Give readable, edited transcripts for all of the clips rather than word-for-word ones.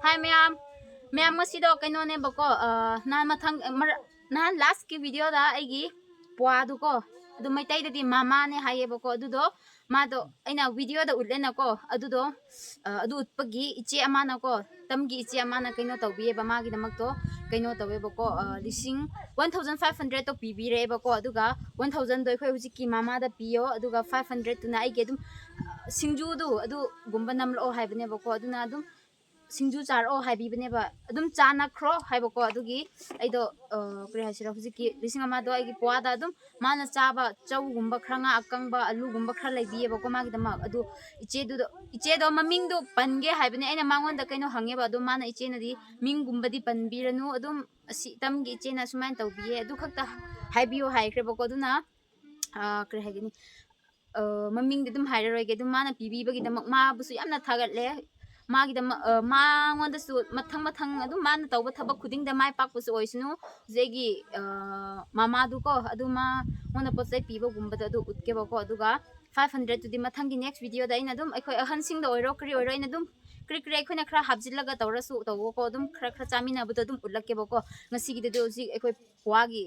Hi ma'am masido kaino ne bako na mathang na last ki video da aigi pwa du ko adu mai tai di mama ne haye bako adu do ma do aina video da utlena ko adu do adu utpagi iche amana ko tamgi iche amana kaino tawbiye ba ma gi damak to kaino tawe bako lising 1500 to pibire bako aduga 1000 do khoi hujiki mama da piyo aduga 500 tuna aige dum singju du adu gumba namlo haibne bako aduna adum singju char o haibi bne ba adum chana khro haibako adugi aido kre hasira hujiki lising ama do aigi poa da adum mana chaba chau gumba khranga akangba alu gumba khra laibi bako magi dama adu iche do maming do pange haibne aina mangon da kaino hange ba adum mana iche na di ming gumba di panbiranu adum asi tamgi iche na sumain tawbiye adu khakta haibiyo haikre bako aduna kre hagini maming dum hairoi ge dum mana pibi bagi damak ma busu yamna thagatle magi dam ma ngonda su mathang adu mana tawba thabak khuding da mai pak busu oisnu zegi mama du ko adu ma ngona posai piba gumba da adu utke ba ko aduga 500 to di mathang gi next video da ina dum eikhoi ahan sing da oiro kri oiro ina dum kri khona khra habjilaga tawrasu tawo ko dum khra chamina bu dum ullakke ba ko ngasi gi de ji eikhoi puagi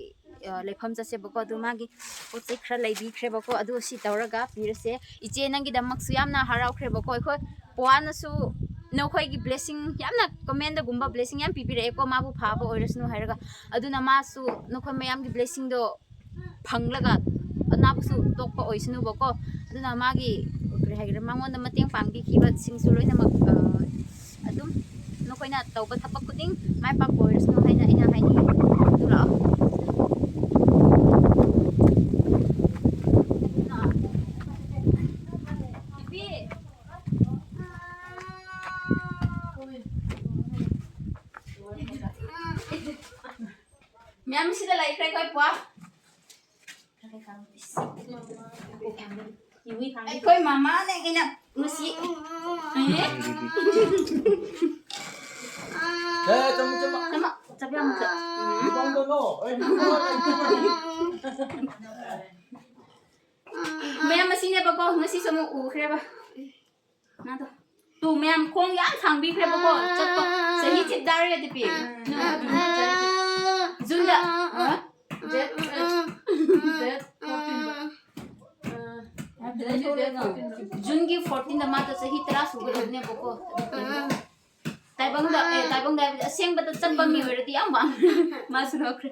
lepham jase ba ko adu magi posai khra laibi khre ba ko adu si tawraga pirase iche nangi damak su yamna harau khre ba ko eikhoi puana su नखोई की blessing यामना comment the गुम्बा blessing याम पिपिरे एको माबु फाबो ओइरसनु हायरगा अदुना मासु नखोई मयाम की blessing दो फंगलगा अनाबसु तोकपा ओइसनु बको अदुना मागी करे हायगर मांगोन the मतेंग पांगबी खिबा सिंगसु लोइना मक अदुम नखोइना तौबा थपक कुदिंग my पाक ओइरसनु हायना इना हायनि दुला Ma'am sida like kay pwa. Eikhoi mama ne ina musi. Tama sabi ang sa. Ma'am masine ba ko ngasi sa mo ukre ba. Nado. Tu ma'am kong yan thangbi kre ba ko. Chatpo sahi chip dari ya tipi. Zunda. Jungi 14 da mata sahi tara sugadne boko. Taibang da aseng bata chamba mi werati amba. Masrokre.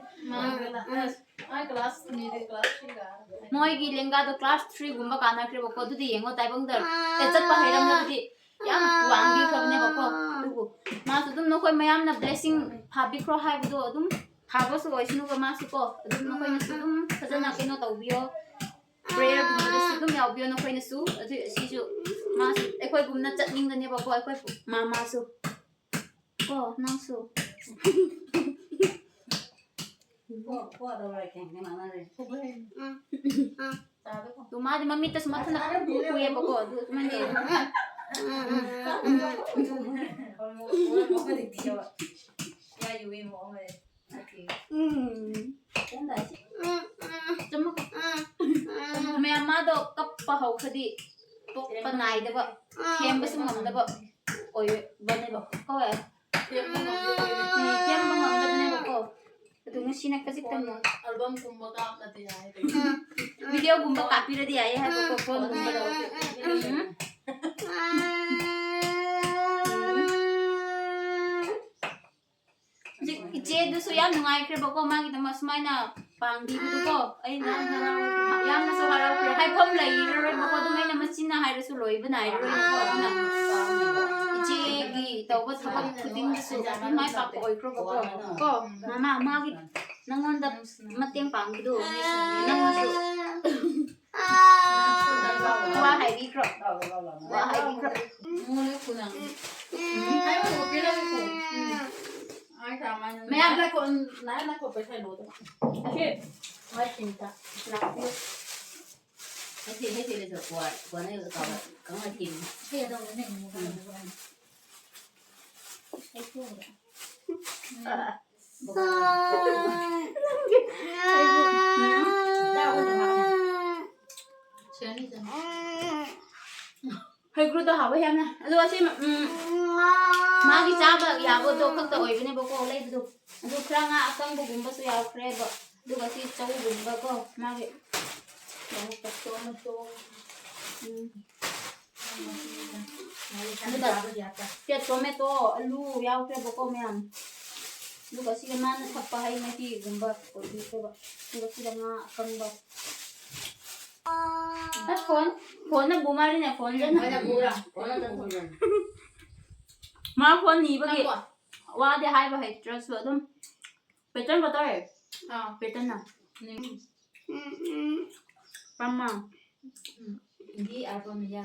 Ai class ni de class 3 ga. Moi gi lenga do class 3 gumba kana kre boko du di yengo taibang da chatpa hairam na di yam wang bi khabne boko dugu ma su dum no koi mayam na blessing habi kro hai bu do dum habo su oisnu ga ma su ko dum no koi na su dum khajana ke no tawbiyo prayer bu da su dum yaw biyo no koi na su adu si ju ma su ekoi gum na chatning da ne boko ekoi mama su ko na su ko da rai ke ne mana re ko be tu ma di mami tas matha na ku ye boko du mane मैं अम्मा दो cup पहाव खदी तो पनाई दबा खेम बस मंगम दबा ओय बने बा को है खेम मंगम दबने बको तो मुसी ना कसी तम एल्बम कुंबा का नते आए वीडियो कुंबा कापी रदी आए है बको फोन कुंबा दो इचे दुसु याम नुंगाई खरे बको मागी दमा सुमाइना पांगदी बुदु को ai na harau याम ना सो harau खरे हाइ फम लई रे बको दुमाइना मचिना हाइरसु लोइ बनाइ रे को ना इचे gi तौबा थबक खुदिंग सु माइ पाप ओइ खरो बको को मामा मागी नंगोन द मतेंग पांगदु नंगसु वा हाइबी खरो मोले खुना हाइ वो पेला को मैं आप लाइक ना को पैसा लो तो ओके मैं चिंता लाओ ऐसे ले जो को ने तो कम है टीम ये तो नहीं ऐसे हो रहा है ग्रुप तो हावे है ना अदो ऐसे 마기 짜바 야보도 ꯈꯛꯇ ꯑꯣꯏꯕꯅꯦꯕꯀꯣ ꯂꯩꯕꯗꯣ ꯑꯗꯨ ꯈꯔ ꯉꯥ ꯑꯀꯪꯕꯒꯨꯝꯕꯁꯨ ꯌꯥꯎꯈ꯭ꯔꯦꯕ ꯑꯗꯨꯒ ꯁꯤ ꯆꯧꯒꯨꯝꯕꯀꯣ ꯃꯥꯒꯤ ꯇꯣꯃꯦꯇꯣ ꯑꯂꯨ ꯌꯥꯎꯈ꯭ꯔꯦꯕꯀꯣ ꯃꯌꯥꯝ ꯑꯗꯨꯒ ꯁꯤꯗ ꯃꯥꯅ ꯊꯛꯄ ꯍꯩ ꯃꯍꯤꯒꯨꯝꯕ ꯑꯣꯏꯕꯤꯈ꯭ꯔꯦꯕ ꯑꯗꯨꯒ ꯁꯤꯗ ꯉꯥ ꯑꯀꯪꯕ ꯐꯣꯟꯅ ꯕꯨꯃꯥꯔꯤꯅꯦ ꯐꯣꯟꯖꯅ ꯃꯥ phone ꯅꯤꯕꯒꯤ 와대 하이버 헤트러스 좀 배짱 거들 배짱나 빰마 hindi apa meja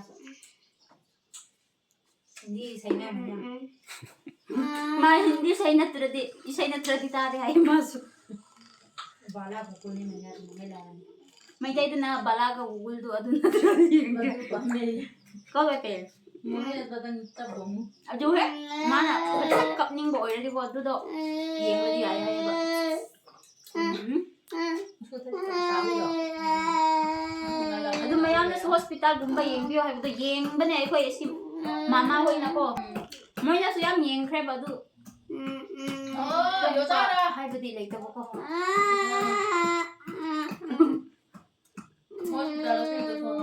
hindi saya meja ma hindi saya na tradi tadi ay masuk bala bukul ni meja mengela may tayo na bala ka bukul do adun na tradi kau betul Mungkin datang tabung. Aduh he, mana? Kap ning boy di bawah tu dok. Yang lagi ayah ya bak. Aduh mayam na sa hospital gumba yang biyo hay betul yang bane eikhoi si mama hoi na ko. Moy na su yam yang krep aduh. Oh, yo tara. Hay betul lagi tu ko. Hospital tu tu.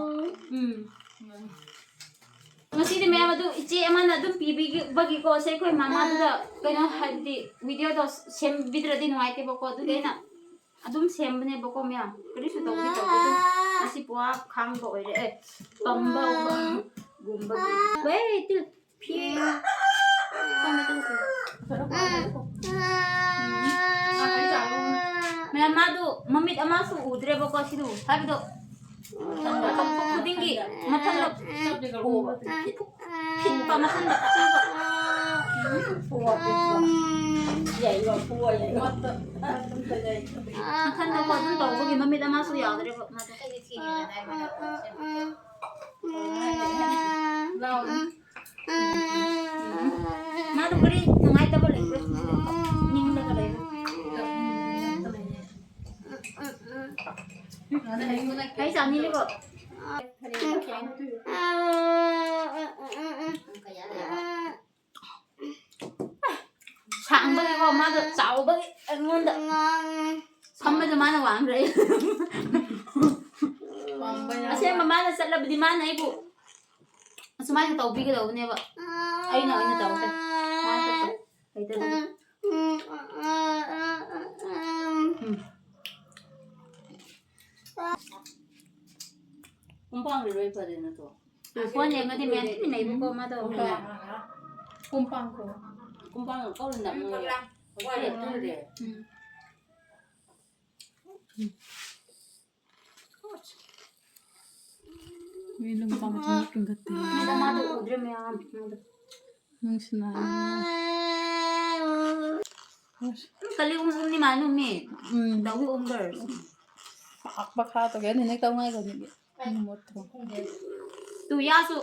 Masih may amado ichi amana dum pibi bagi ko say ko mama da kaya hadi video do sem vidra din waite bako du na adum sem bane bako mya kari su togi to dum asi puwa khang bo ore pamba gumba wait til pi kama tu may amado mamit amasu udre bako sidu habido 푸딩기 마탄다 핀파 마탄다 야 이거 부어 야 이거 마탄다 거든 또 거기 맘에다 마수 야들이 맞아 나도 그리 누가있다 볼래 닝다 그래 Thấy sao như thế cô? Sáng bữa cô mà được sáu bữa ăn ngon được. Xong bây giờ mà nó quảng rồi. Xem mà nó sẽ là đi mà này cô. Sao mai tàu bị cái đầu này vậy? Ai nói như tàu thế? Mai tàu. Thấy thế nào? Kumpang dulu ibu ada tu. Kumpang yang ada mana ni ibu kau mana tu? Kumpang kau. Kumpang kau rendah mana? Kau ada tu dia. Minum sama jenis pinggat tu. Ada mana tu? Udra mana? Mungkin Kali ni mana ni? Tahu umur. Akbak tu kan ini tahu ngai kau ni. Mot tu. Tu ya su.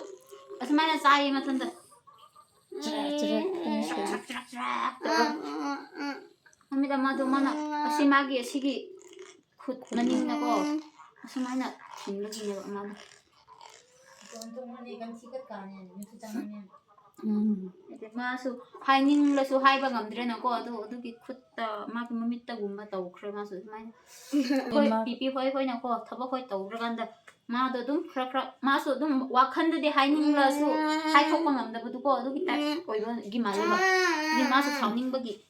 Asmana saya macam tu. Cerak. Kami dah mana tu mana? Asyik magi asyik khut maning na ko. Asmana tinggal ni mana? Untuk mana kan sikat kan ni? Itu jangan ni. 마수 하이닝러수 하이바 감들에는 거 어두 기쿠다 마기 미미다 곰마 더 그래 마수 마이 거의 비비 거의 나고 터버 거의 더 들어간다 마도 좀 크라크라 마수 좀 와칸드데 하이닝러수 하이톡바 감다 부두고 어두 기타 거의 기 말레바 이 마수 장닝버기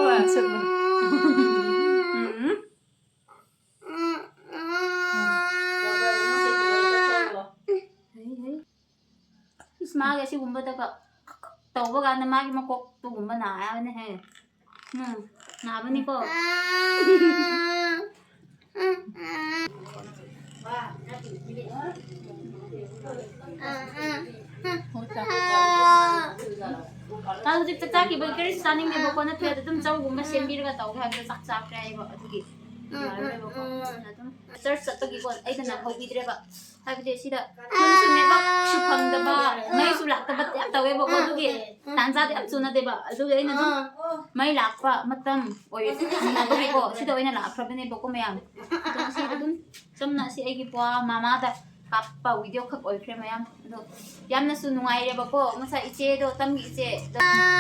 Wah, seru. 마게 시 공부다가 떠고 가는 마기 먹고 또 공부 나야 해. 나보니 거. 나도 직접 자기 뭐 그리스 사는 게 먹고는 돼도 좀 저거 공부 셈비를 갔다 오고 하면서 싹싹 그래 이거 어떻게 ꯌꯥꯔꯣꯏꯕꯀꯣ ꯑꯗꯨꯝ ꯆꯔꯆ ꯆꯠꯄꯒꯤꯀꯣ ꯑꯩꯗ ꯅꯪꯍꯧꯕꯤꯗ꯭ꯔꯦꯕ ꯍꯥꯏꯕꯗꯤ ꯁꯤꯗ ꯐꯣꯟꯁꯨ ꯅꯦꯠꯋꯥꯛꯁꯨ ꯐꯪꯗꯕ ꯃꯩꯁꯨ ꯂꯥꯛꯇꯕ ꯌꯥꯝ ꯇꯧꯋꯦꯕꯀꯣ ꯑꯗꯨꯒꯤ ꯇꯥꯟꯖꯥꯗꯤ ꯌꯥꯝ ꯆꯨꯅꯗꯦꯕ ꯑꯗꯨꯒꯤ ꯑꯩꯅ ꯑꯗꯨꯝ ꯃꯩ ꯂꯥꯛꯄ ꯃꯇꯝ ꯐꯪꯅꯕꯒꯤꯀꯣ ꯁꯤꯗ ꯑꯣꯏꯅ ꯂꯥꯛꯈ꯭ꯔꯕꯅꯦꯕꯀꯣ ꯃꯌꯥꯝ ꯑꯗꯣ ꯁꯤꯗ ꯑꯗꯨꯝ ꯆꯝꯅ ꯁꯤ ꯑꯩꯒꯤ ꯄ꯭ꯋꯥ ꯃꯃꯥꯗ ꯀꯥꯞꯄ ꯚꯤꯗꯤꯑꯣ ꯈꯛ ꯑꯣꯏꯈ꯭ꯔꯦ ꯃꯌꯥꯝ ꯑꯗꯣ ꯌꯥꯝꯅꯁꯨ ꯅꯨꯡꯉꯥꯏꯔꯦꯕꯀꯣ ꯉꯁꯥꯏ ꯏꯆꯦꯗꯣ ꯇꯝꯒꯤ ꯏꯆꯦ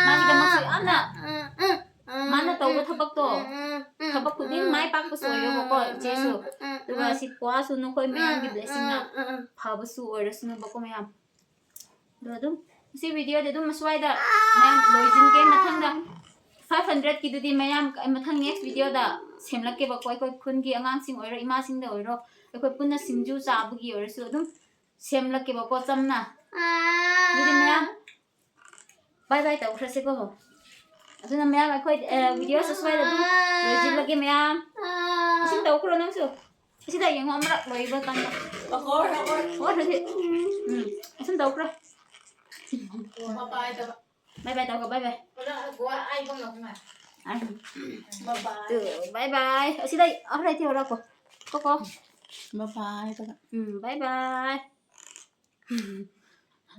ꯃꯥꯒꯤꯗꯃꯛꯁꯨ ꯌꯥꯝꯅ ꯃꯥꯅ ꯇꯧꯕ ꯊꯕꯛꯇꯣ ꯊꯕꯛ ꯈꯨꯗꯤꯡ ꯃꯥꯏ ꯄꯥꯛꯄꯁꯨ ꯑꯣꯏꯌꯣꯕꯀꯣ ꯏꯆꯦꯁꯨ ꯑꯗꯨꯒ ꯁꯤ ꯄ꯭ꯋꯥꯁꯨ ꯅꯈꯣꯏ ꯃꯌꯥꯝꯒꯤ ꯕ꯭ꯂꯦꯁꯤꯡꯅ ꯐꯕꯁꯨ ꯑꯣꯏꯔꯁꯅꯨꯕꯀꯣ ꯃꯌꯥꯝ ꯑꯗꯣ ꯑꯗꯨꯝ ꯁꯤ ꯚꯤꯗꯤꯑꯣꯗꯤ ꯑꯗꯨꯝ ꯑꯁ꯭ꯋꯥꯏꯗ ꯃꯌꯥꯝ ꯂꯣꯏꯁꯤꯟꯒꯦ ꯃꯊꯪꯗ 500ꯀꯤꯗꯨꯗꯤ ꯃꯌꯥꯝ ꯃꯊꯪ ꯅꯦꯛꯁ ꯚꯤꯗꯤꯑꯣꯗ ꯁꯦꯝꯂꯛꯀꯦꯕꯀꯣ ꯑꯩꯈꯣꯏ ꯈꯨꯟꯒꯤ ꯑꯉꯥꯡꯁꯤꯡ ꯑꯣꯏꯔꯣ ꯏꯃꯥꯁꯤꯡꯗ ꯑꯣꯏꯔో ꯑꯩꯈꯣꯏ ꯄꯨꯟꯅ ꯁꯤꯡꯖꯨ ꯆꯥꯕꯒꯤ ꯑꯣꯏꯔꯁꯨ ꯑꯗꯨꯝ ꯁꯦꯝꯂꯛꯀꯦꯕꯀꯣ ꯆꯝꯅ ꯑꯗꯨꯗꯤ ꯃꯌꯥꯝ ꯕꯥꯏ ꯕꯥꯏ ꯇꯧꯈ꯭ꯔꯁꯦꯀꯣ ꯑꯗꯨꯅ ꯃꯌꯥꯝ ꯑꯩꯈꯣꯏ ꯚꯤꯗꯤꯑꯣꯁꯨ ꯑꯁ꯭ꯋꯥꯏꯗ ꯑꯗꯨꯝ ꯂꯣꯏꯁꯤꯜꯂꯒꯦ ꯃꯌꯥꯝ ꯑꯁꯤꯝ ꯇꯧꯈ꯭ꯔꯣ ꯅꯪꯁꯨ ꯑꯁꯤꯗ ꯌꯦꯡꯉꯣ ꯑꯃꯔꯛ ꯂꯣꯏꯕ ꯀꯥꯟꯗ ꯑꯁꯨꯝ ꯇꯧꯈ꯭ꯔꯣ bye bye tao gặp bye bye bye bye ở đây theo đâu cô Bye bye các bạn. bye bye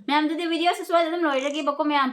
mẹ em đi video sẽ xoay đến lồi ra kia bọc cô mẹ em